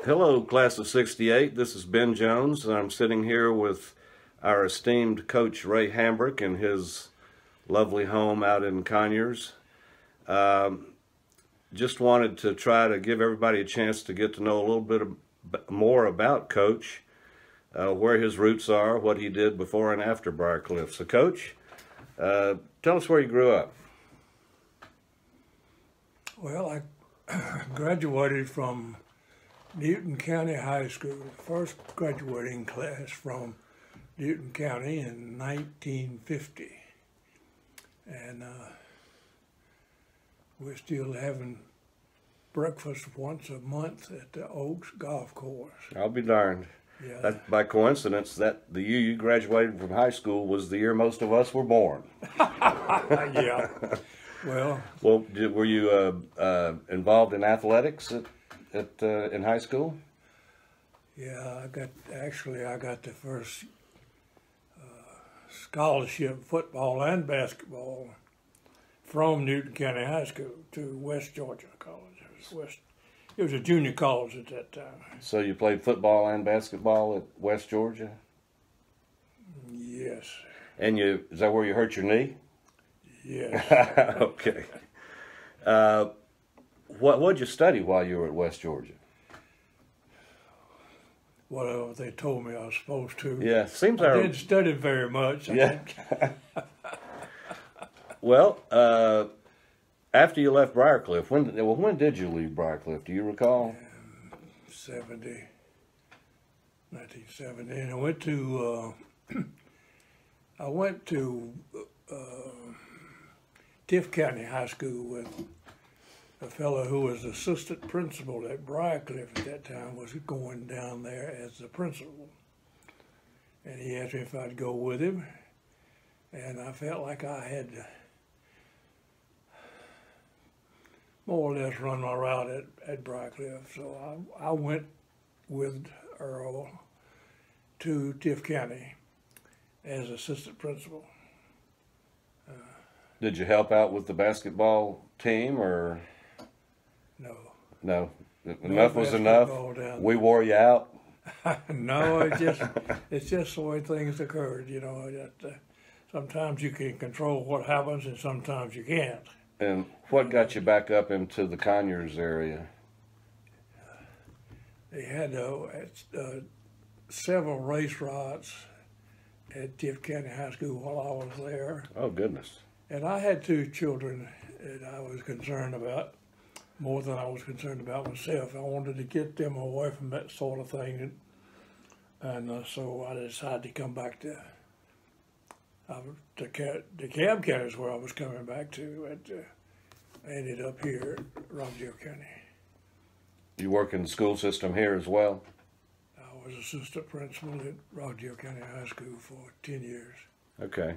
Hello, class of '68. This is Ben Jones, and I'm sitting here with our esteemed coach Ray Hambrick in his lovely home out in Conyers. Just wanted to try to give everybody a chance to get to know a little bit more about Coach, where his roots are, what he did before and after Briarcliff. So, Coach, tell us where you grew up. Well, I graduated from Newton County High School, first graduating class from Newton County in 1950. And we're still having breakfast once a month at the Oaks Golf Course. I'll be darned. Yeah. That, by coincidence, that the year you graduated from high school was the year most of us were born. Yeah. Well, were you involved in athletics in high school? yeah, I got the first scholarship, football and basketball, from Newton County High School to West Georgia College. It was a junior college at that time. So you played football and basketball at West Georgia? Yes. And is that where you hurt your knee? Yes. Okay. What'd you study while you were at West Georgia? Whatever they told me I was supposed to. Yeah, seems I didn't study very much. Yeah. Well, after you left Briarcliff, when did you leave Briarcliff? Do you recall? 1970, and I went to Tiff County High School with a fellow who was assistant principal at Briarcliff at that time, was going down there as the principal. And he asked me if I'd go with him, and I felt like I had more or less run my route at Briarcliff. So I went with Earl to Tiff County as assistant principal. Did you help out with the basketball team, or? No. No. Enough was enough? We wore you out? No, it's just the way things occurred, you know. Sometimes you can control what happens and sometimes you can't. And what got you back up into the Conyers area? They had several race routes at Tiff County High School while I was there. Oh, goodness. And I had two children that I was concerned about, more than I was concerned about myself. I wanted to get them away from that sort of thing. And so I decided to come back to DeKalb County is where I was coming back to. I ended up here at Rockdale County. You work in the school system here as well? I was assistant principal at Rockdale County High School for 10 years. Okay.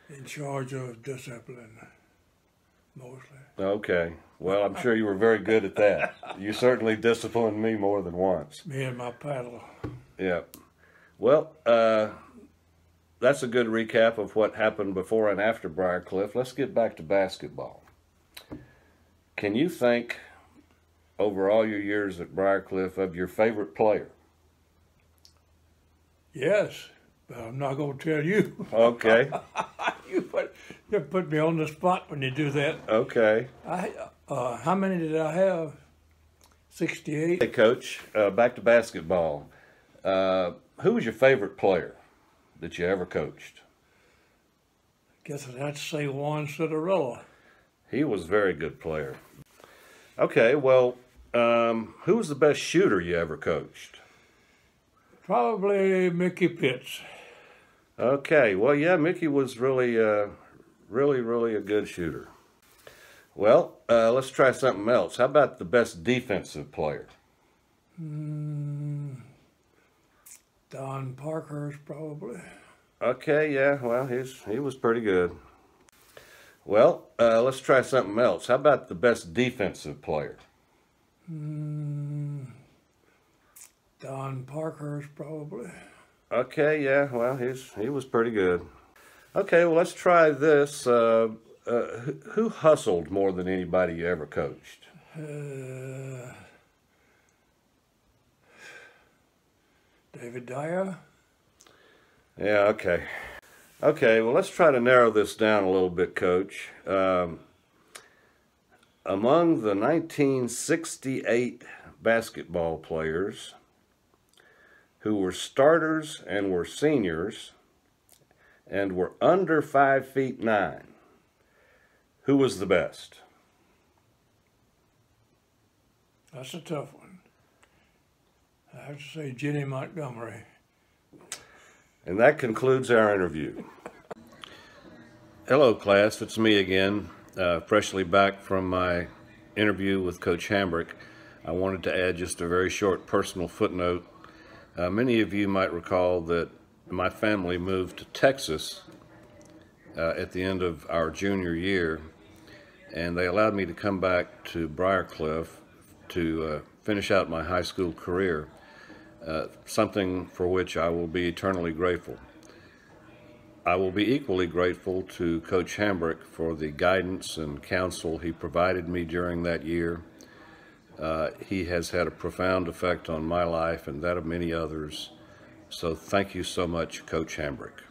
In charge of discipline, mostly. Okay. Well, I'm sure you were very good at that. You certainly disciplined me more than once. Me and my paddle. Yeah. Well, that's a good recap of what happened before and after Briarcliff. Let's get back to basketball. Can you think, over all your years at Briarcliff, of your favorite player? Yes, but I'm not going to tell you. Okay. You put me on the spot when you do that. Okay. How many did I have? 68. Hey, Coach, back to basketball. Who was your favorite player that you ever coached? Guess I'd have to say Juan Citarella. He was a very good player. Okay, well, who was the best shooter you ever coached? Probably Mickey Pitts. Okay, well, yeah, Mickey was really a good shooter. Well, let's try something else. How about the best defensive player? Don Parkhurst, probably. Okay, yeah, well, he was pretty good. Well, let's try something else. How about the best defensive player? Don Parkhurst, probably. Okay, yeah, well, he was pretty good. Okay, well, let's try this. Who hustled more than anybody you ever coached? David Dyer? Yeah, okay. Okay, well, let's try to narrow this down a little bit, Coach. Among the 1968 basketball players who were starters and were seniors and were under 5'9", who was the best? That's a tough one. I have to say Jenny Montgomery. And that concludes our interview. Hello, class. It's me again, freshly back from my interview with Coach Hambrick. I wanted to add just a very short personal footnote. Many of you might recall that my family moved to Texas at the end of our junior year, and they allowed me to come back to Briarcliff to finish out my high school career, something for which I will be eternally grateful. I will be equally grateful to Coach Hambrick for the guidance and counsel he provided me during that year. He has had a profound effect on my life and that of many others. So thank you so much, Coach Hambrick.